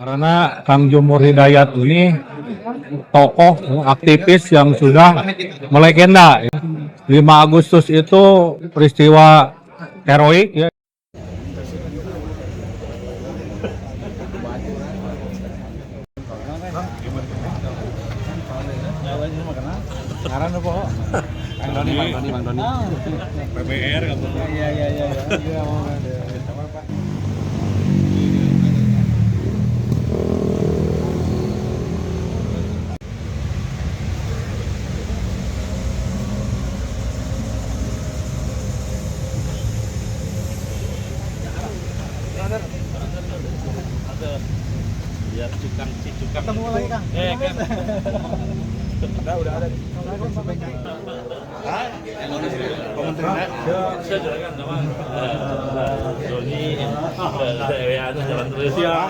Karena Kang Jumur Hidayat ini tokoh aktivis yang sudah melegenda. 5 Agustus itu peristiwa heroik ya. Mang Doni. PBR kamu. Iya. Biar cukang Ketemu lagi Kang. Kan. Udah ada. Saya juragan nama Doni. Ya, jalan terus ya.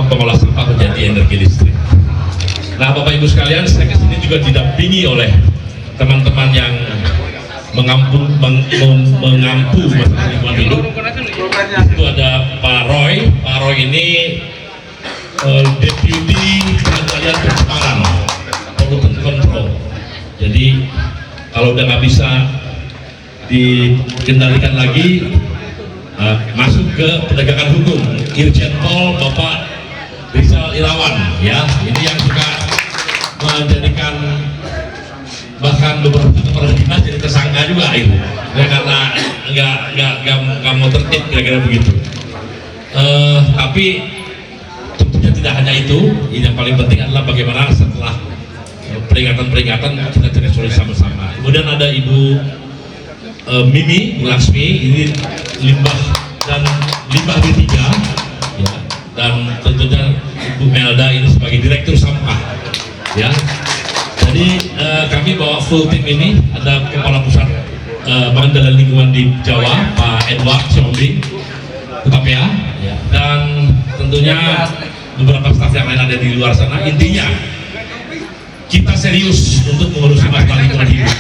Pengolah sampah menjadi energi listrik. Nah, Bapak Ibu sekalian, saya kesini juga didampingi oleh teman-teman yang mengampu masalah lingkungan hidup. Itu ada Pak Roy. Pak Roy ini Deputi Pengendalian Pencemaran Pollutant Control. Jadi kalau udah nggak bisa dikendalikan lagi, masuk ke penegakan hukum. Irjen Pol Bapak Rizal Irawan, ya, ini yang juga menjadikan bahkan beberapa kepala dinas jadi tersangka juga itu, ya, karena nggak mau tertib kira-kira begitu. Tapi tentunya tidak hanya itu, yang paling penting adalah bagaimana setelah peringatan-peringatan kita cari solusi sama-sama. Kemudian ada Ibu Mimi Laksmi, ini limbah B3, ya, dan tentunya Ibu Melda ini sebagai Direktur Sampah, ya. Jadi kami bawa full tim ini, ada Kepala Pusat Pengendalian Lingkungan di Jawa Pak Edward Siombing, KPA, ya, dan tentunya beberapa staf yang lain ada di luar sana. Intinya kita serius untuk mengurusi masalah lingkungan hidup.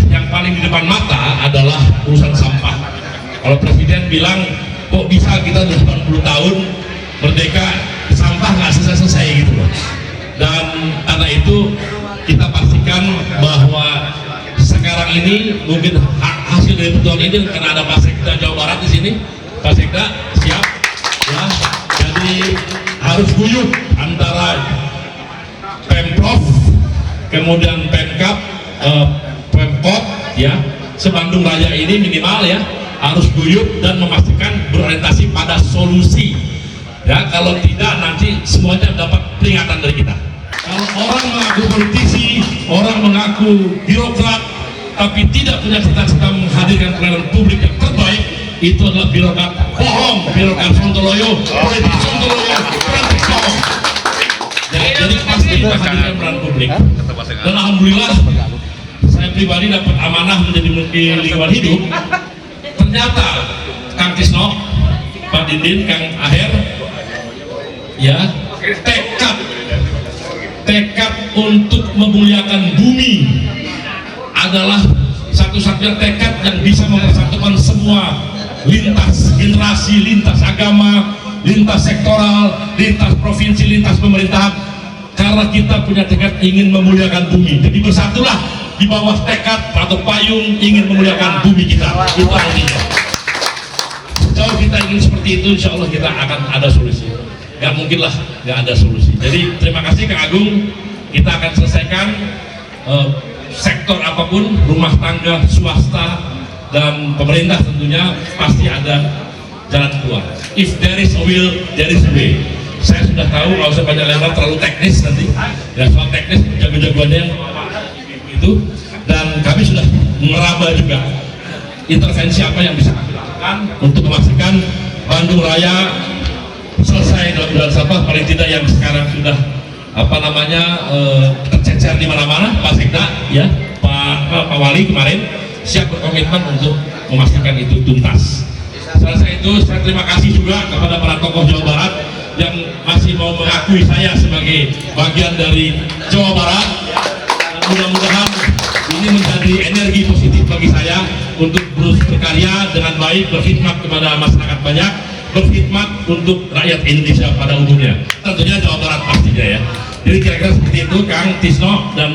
Yang paling di depan mata adalah urusan sampah. Kalau Presiden bilang, kok bisa kita 80 tahun merdeka, sampah nggak selesai-selesai gitu loh. Dan karena itu kita pastikan bahwa sekarang ini mungkin hasil dari pertemuan ini, karena ada Pak Sekda Jawa Barat di sini, Pak Sekda siap, ya. Jadi harus guyup antara Pemprov, kemudian Pemkab, Pemkot, ya, se-Bandung Raya ini minimal, ya, harus guyup dan memastikan berorientasi pada solusi, ya. Kalau tidak nanti semuanya dapat peringatan dari kita. Kalau orang mengaku politisi, orang mengaku birokrat, tapi tidak punya cita-cita menghadirkan pelayanan publik yang terbaik, itu adalah birokrat bohong, birokrat sontoloyo, politik sontoloyo, politik bohong. Jadi pasti menghadirkan peran publik. Dan alhamdulillah, saya pribadi dapat amanah menjadi Menteri Lingkungan Hidup. Ternyata Kang Tisno, Pak Dindin, Kang Aher, ya, tekad untuk memuliakan bumi adalah satu-satunya tekad yang bisa mempersatukan semua lintas generasi, lintas agama, lintas sektoral, lintas provinsi, lintas pemerintahan, karena kita punya tekad ingin memuliakan bumi. Jadi bersatulah di bawah tekad atau payung ingin memuliakan bumi kita. Itu artinya. Kalau kita ingin seperti itu, insya Allah kita akan ada solusi. Gak mungkin lah gak ada solusi. Jadi terima kasih Kang Agung, kita akan selesaikan sektor apapun, rumah tangga, swasta, dan pemerintah tentunya pasti ada jalan keluar. If there is a will, there is a way. Saya sudah tahu, nggak usah banyak lebar, terlalu teknis nanti. Ya soal teknis, jago-jagoannya itu. Dan kami sudah meraba juga intervensi apa yang bisa kami lakukan untuk memastikan Bandung Raya selesai dalam bulan sampah, paling tidak yang sekarang sudah tercecer di mana-mana. Pak Sekda, ya, Pak Wali kemarin siap berkomitmen untuk memastikan itu tuntas. Selesai itu, saya terima kasih juga kepada para tokoh Jawa Barat yang masih mau mengakui saya sebagai bagian dari Jawa Barat. Dan mudah-mudahan ini menjadi energi positif bagi saya untuk terus berkarya dengan baik, berkhidmat kepada masyarakat banyak, berkhidmat untuk rakyat Indonesia pada umumnya. Tentunya Jawa Barat pastinya ya. Jadi kira-kira seperti itu, Kang Tisno dan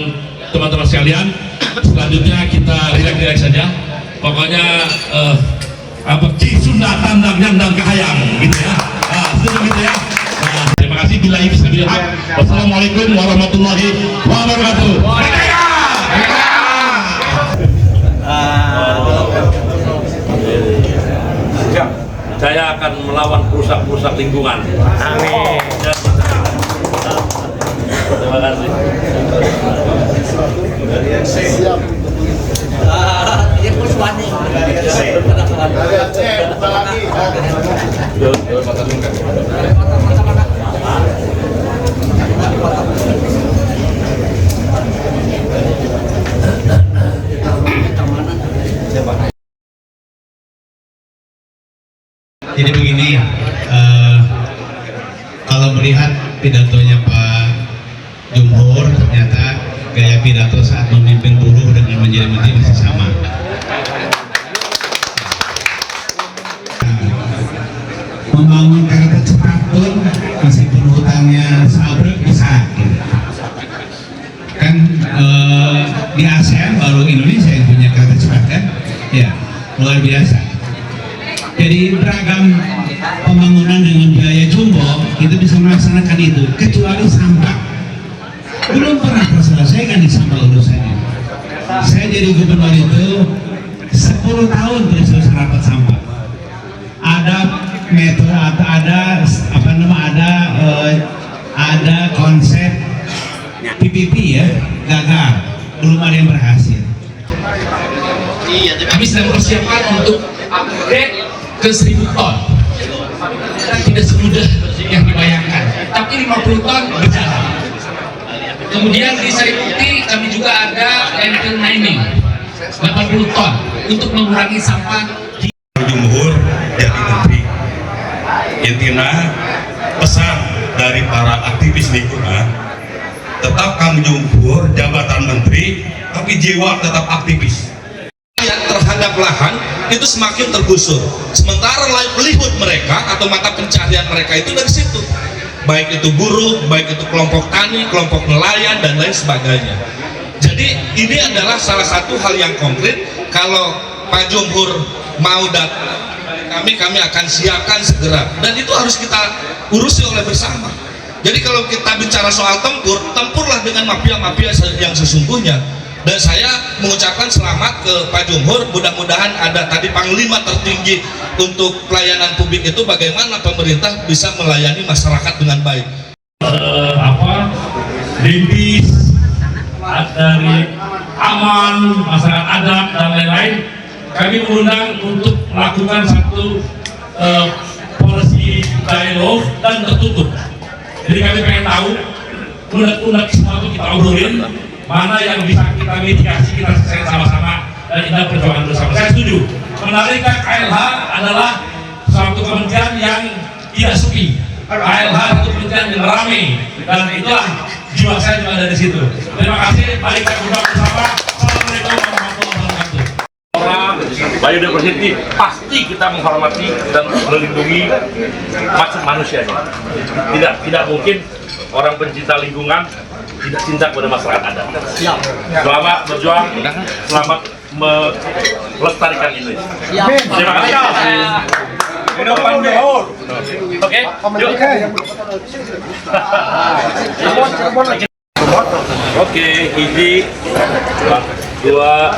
teman-teman sekalian. Selanjutnya kita rileks-rileks saja. Pokoknya Cik Sunda tandang nyandang kahayang gitu ya. Setuju gitu ya. Terima kasih. Bila ini bisa dilihat. Wassalamualaikum warahmatullahi wabarakatuh. Saya akan melawan perusak-perusak lingkungan. Amin. Terima kasih. Siap. Jadi begini, kalau melihat pidatonya Pak Jumhur, ternyata gaya pidato saat memimpin buruh dengan menjadi menteri masih sama. Membangun kereta cepat pun meskipun hutangnya sabrek bisa. Kan di ASEAN baru Indonesia yang punya kereta cepat kan? Ya, luar biasa. Jadi beragam pembangunan dengan biaya jumbo kita bisa melaksanakan itu, kecuali sampah. Belum pernah terselesaikan di sampah urusannya. Saya jadi gubernur itu 10 tahun terus rapat sampah. Ada metode atau ada konsep PPP ya, gagal, belum ada yang berhasil. Kami sedang persiapkan untuk upgrade ke 1000 ton. Tidak semudah yang dibayangkan, tapi 50 ton berjalan. Kemudian di Saripukti kami juga ada landfill mining 80 ton untuk mengurangi sampah di Jumhur jadi menteri. Intinya pesan dari para aktivis lingkungan, tetap kamu Jumhur jabatan menteri tapi jiwa tetap aktivis. Terhadap lahan itu semakin tergusur, sementara livelihood mereka atau mata pencaharian mereka itu dari situ, baik itu buruh, baik itu kelompok tani, kelompok nelayan dan lain sebagainya. Jadi ini adalah salah satu hal yang konkret. Kalau Pak Jumhur mau datang kami akan siapkan segera, dan itu harus kita urusi oleh bersama. Jadi kalau kita bicara soal tempurlah dengan mafia-mafia yang sesungguhnya. Dan saya mengucapkan selamat ke Pak Jumhur, mudah-mudahan ada tadi panglima tertinggi untuk pelayanan publik itu, bagaimana pemerintah bisa melayani masyarakat dengan baik. Greenpeace, dari Aman, masyarakat adat dan lain-lain, kami mengundang untuk melakukan satu policy dialog dan tertutup. Jadi kami pengen tahu, unek-unek semua itu kita obrolin, mana yang bisa kita mitigasi, kita selesaikan sama-sama, dan ini perjuangan bersama. Saya setuju, menariknya KLH adalah suatu kementerian yang tidak sepi. KLH itu kementerian yang ramai, dan itulah jiwa saya juga ada di situ. Terima kasih, mari kita berdoa bersama. Assalamualaikum warahmatullahi wabarakatuh. Orang biodiversity pasti kita menghormati dan melindungi macam manusianya. Tidak mungkin orang pencinta lingkungan tidak cinta kepada masyarakat adat. Selamat berjuang, selamat melestarikan Indonesia. Terima kasih. Oke, yuk. Oke, hiji, dua,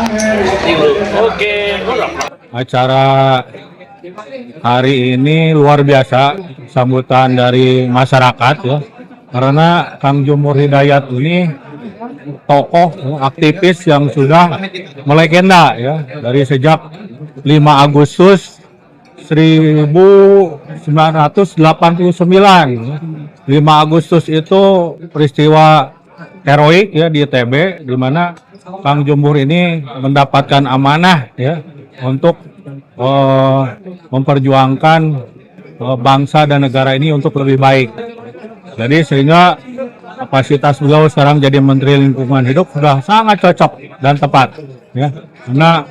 tiga. Oke. Acara hari ini luar biasa, sambutan dari masyarakat ya. Karena Kang Jumur Hidayat ini tokoh aktivis yang sudah melegenda ya dari sejak 5 Agustus 1989. 5 Agustus itu peristiwa heroik ya di ITB, di mana Kang Jumur ini mendapatkan amanah ya untuk memperjuangkan bangsa dan negara ini untuk lebih baik. Jadi sehingga kapasitas beliau sekarang jadi Menteri Lingkungan Hidup sudah sangat cocok dan tepat ya, karena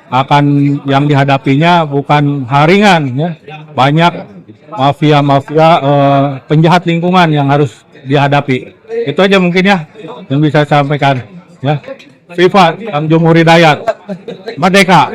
akan yang dihadapinya bukan haringan ya, banyak mafia-mafia penjahat lingkungan yang harus dihadapi. Itu aja mungkin ya yang bisa saya sampaikan ya. Viva Kang Jumur Hidayat, Merdeka.